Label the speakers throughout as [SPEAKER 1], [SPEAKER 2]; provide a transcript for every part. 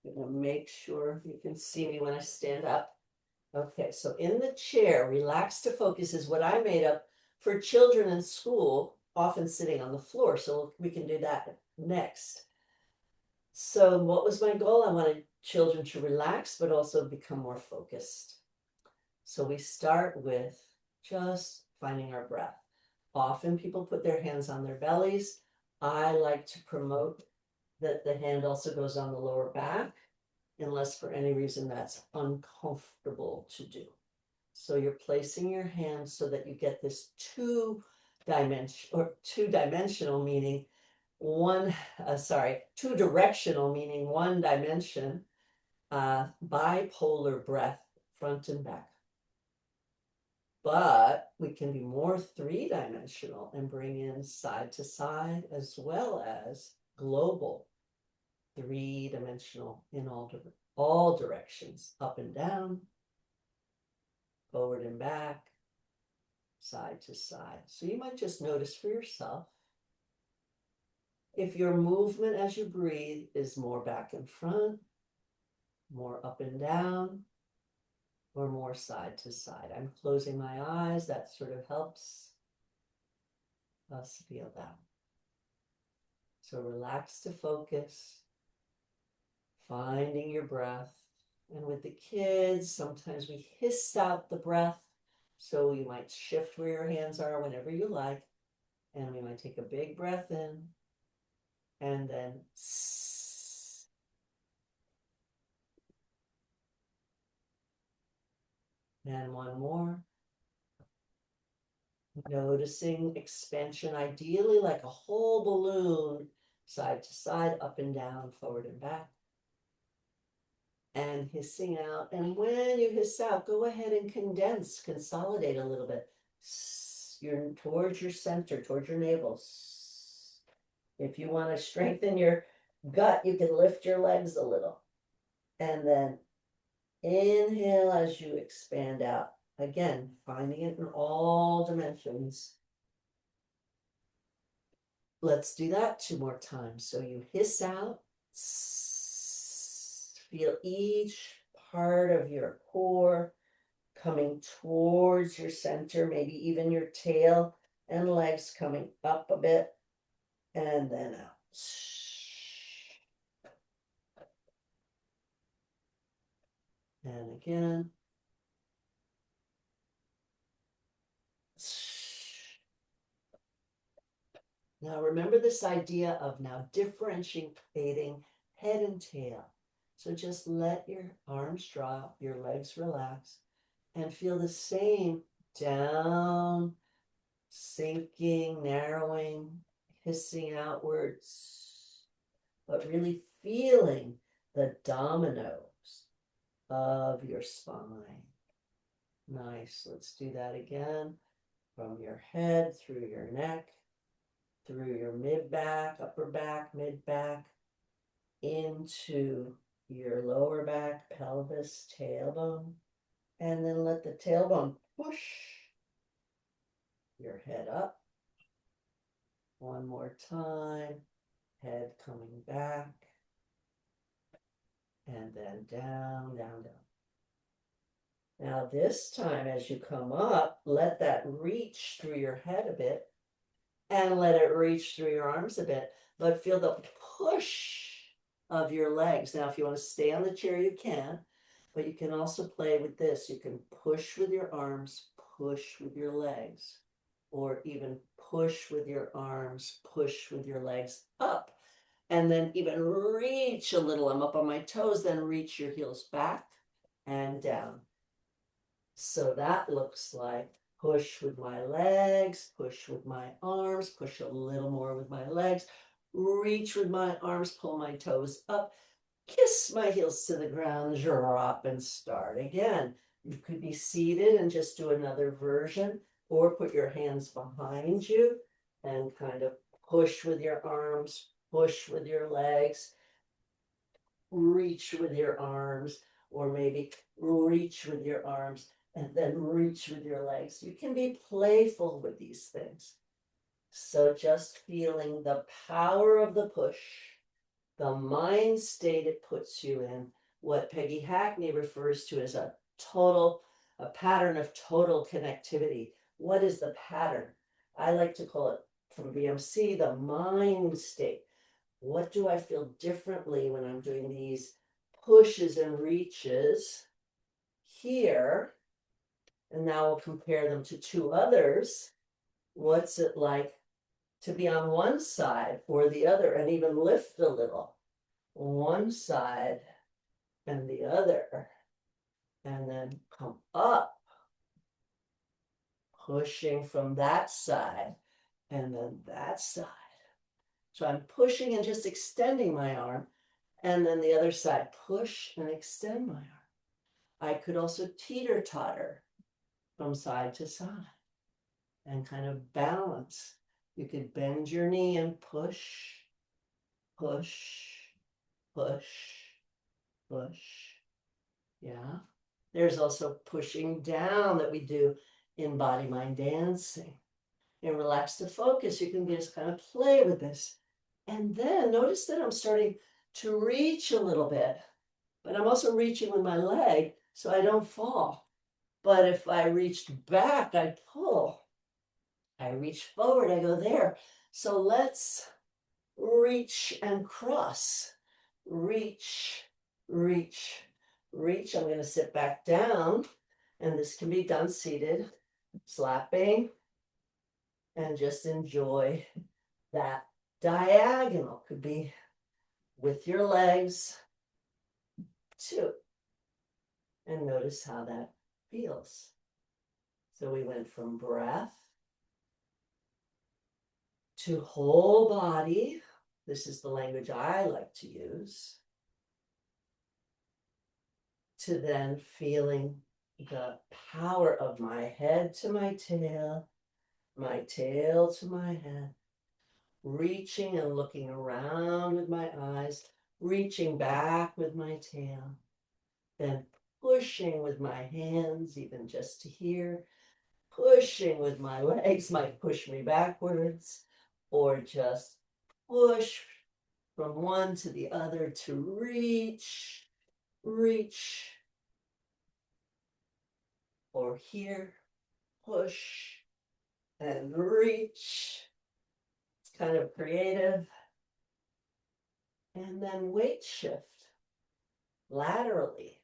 [SPEAKER 1] I'm gonna make sure you can see me when I stand up. Okay, so in the chair, relax to focus is what I made up for children in school, often sitting on the floor. So we can do that next. So, what was my goal? I wanted children to relax, but also become more focused. So, we start with just finding our breath. Often people put their hands on their bellies. I like to promote that the hand also goes on the lower back, unless for any reason that's uncomfortable to do. So you're placing your hand so that you get this two-dimensional, meaning two-directional, meaning one dimension, bipolar breath, front and back. But we can be more three-dimensional and bring in side to side as well as global, three-dimensional in all directions, up and down, forward and back, side to side. So you might just notice for yourself if your movement as you breathe is more back and front, more up and down, or more side to side. I'm closing my eyes. That sort of helps us feel that. So relax to focus, finding your breath. And with the kids, sometimes we hiss out the breath. So you might shift where your hands are whenever you like. And we might take a big breath in and then and one more. Noticing expansion, ideally like a whole balloon, side to side, up and down, forward and back. And hissing out. And when you hiss out, go ahead and consolidate a little bit. You're towards your center, towards your navel. If you want to strengthen your gut, you can lift your legs a little. And then inhale as you expand out. Again, finding it in all dimensions. Let's do that 2 more times. So you hiss out, feel each part of your core coming towards your center, maybe even your tail and legs coming up a bit, and then out. And again. Now remember this idea of now differentiating head and tail. So just let your arms drop, your legs relax, and feel the same down, sinking, narrowing, hissing outwards, but really feeling the dominoes of your spine. Nice. Let's do that again. From your head through your neck, through your mid-back, upper back, mid-back, into your lower back, pelvis, tailbone, and then let the tailbone push your head up. One more time, head coming back, and then down, down, down. Now this time as you come up, let that reach through your head a bit and let it reach through your arms a bit, but feel the push of your legs. Now, if you want to stay on the chair, you can, but you can also play with this. You can push with your arms, push with your legs, or even push with your arms, push with your legs up, and then even reach a little. I'm up on my toes, then reach your heels back and down. So that looks like push with my legs, push with my arms, push a little more with my legs, reach with my arms, pull my toes up, kiss my heels to the ground, drop and start again. You could be seated and just do another version, or put your hands behind you and kind of push with your arms, push with your legs, reach with your arms, or maybe reach with your arms and then reach with your legs. You can be playful with these things. So just feeling the power of the push, the mind state it puts you in, what Peggy Hackney refers to as a pattern of total connectivity. What is the pattern? I like to call it from BMC, the mind state. What do I feel differently when I'm doing these pushes and reaches here? And now we'll compare them to two others. What's it like to be on one side or the other and even lift a little? One side and the other. And then come up, pushing from that side and then that side. So I'm pushing and just extending my arm, and then the other side, push and extend my arm. I could also teeter-totter from side to side and kind of balance. You could bend your knee and push, push, push, push. Yeah. There's also pushing down that we do in body mind dancing. In Relax to Focus, you can just kind of play with this. And then notice that I'm starting to reach a little bit, but I'm also reaching with my leg so I don't fall. But if I reached back, I pull. I reach forward, I go there. So let's reach and cross. Reach, reach, reach. I'm going to sit back down, and this can be done seated, slapping, and just enjoy that diagonal. Could be with your legs too. And notice how that feels. So we went from breath to whole body. This is the language I like to use. To then feeling the power of my head to my tail to my head, reaching and looking around with my eyes, reaching back with my tail, then pushing with my hands, even just to here, pushing with my legs might push me backwards, or just push from one to the other to reach, reach, or here, push and reach. It's kind of creative. And then weight shift laterally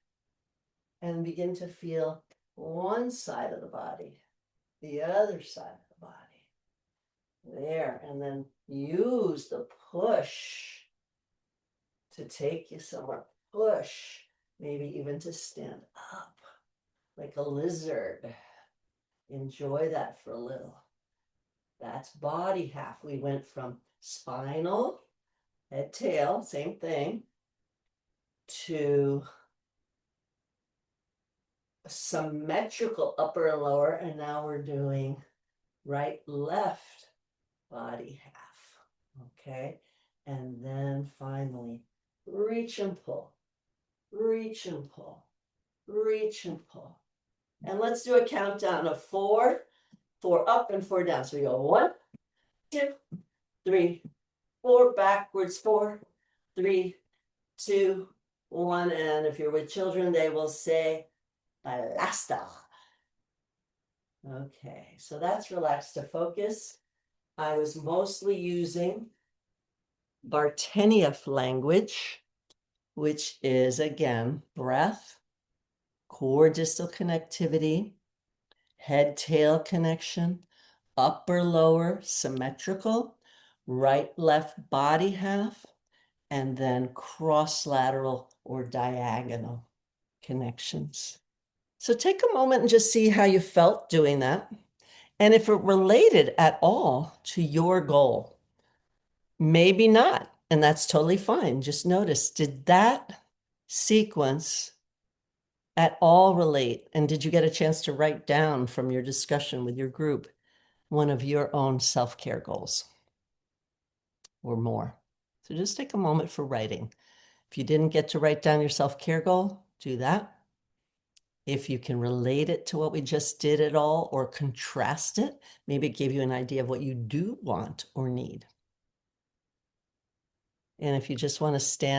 [SPEAKER 1] and begin to feel one side of the body, the other side of the body. There, and then use the push to take you somewhere. Push, maybe even to stand up like a lizard. Enjoy that for a little. That's body half. We went from spinal, head, tail, same thing, to symmetrical upper and lower, and now we're doing right, left body half, okay? And then finally, reach and pull, reach and pull, reach and pull. And let's do a countdown of 4, 4 up and 4 down. So we go 1, 2, 3, 4, backwards, 4, 3, 2, 1. And if you're with children, they will say balasta. Okay, so that's Relax to Focus. I was mostly using Bartenieff language, which is, again, breath, core distal connectivity, head-tail connection, upper-lower symmetrical, right-left body half, and then cross-lateral or diagonal connections. So take a moment and just see how you felt doing that. And if it related at all to your goal. Maybe not, and that's totally fine. Just notice, did that sequence at all relate? And did you get a chance to write down from your discussion with your group one of your own self-care goals or more? So just take a moment for writing. If you didn't get to write down your self-care goal, do that. If you can relate it to what we just did at all or contrast it, maybe it gave you an idea of what you do want or need. And if you just want to stand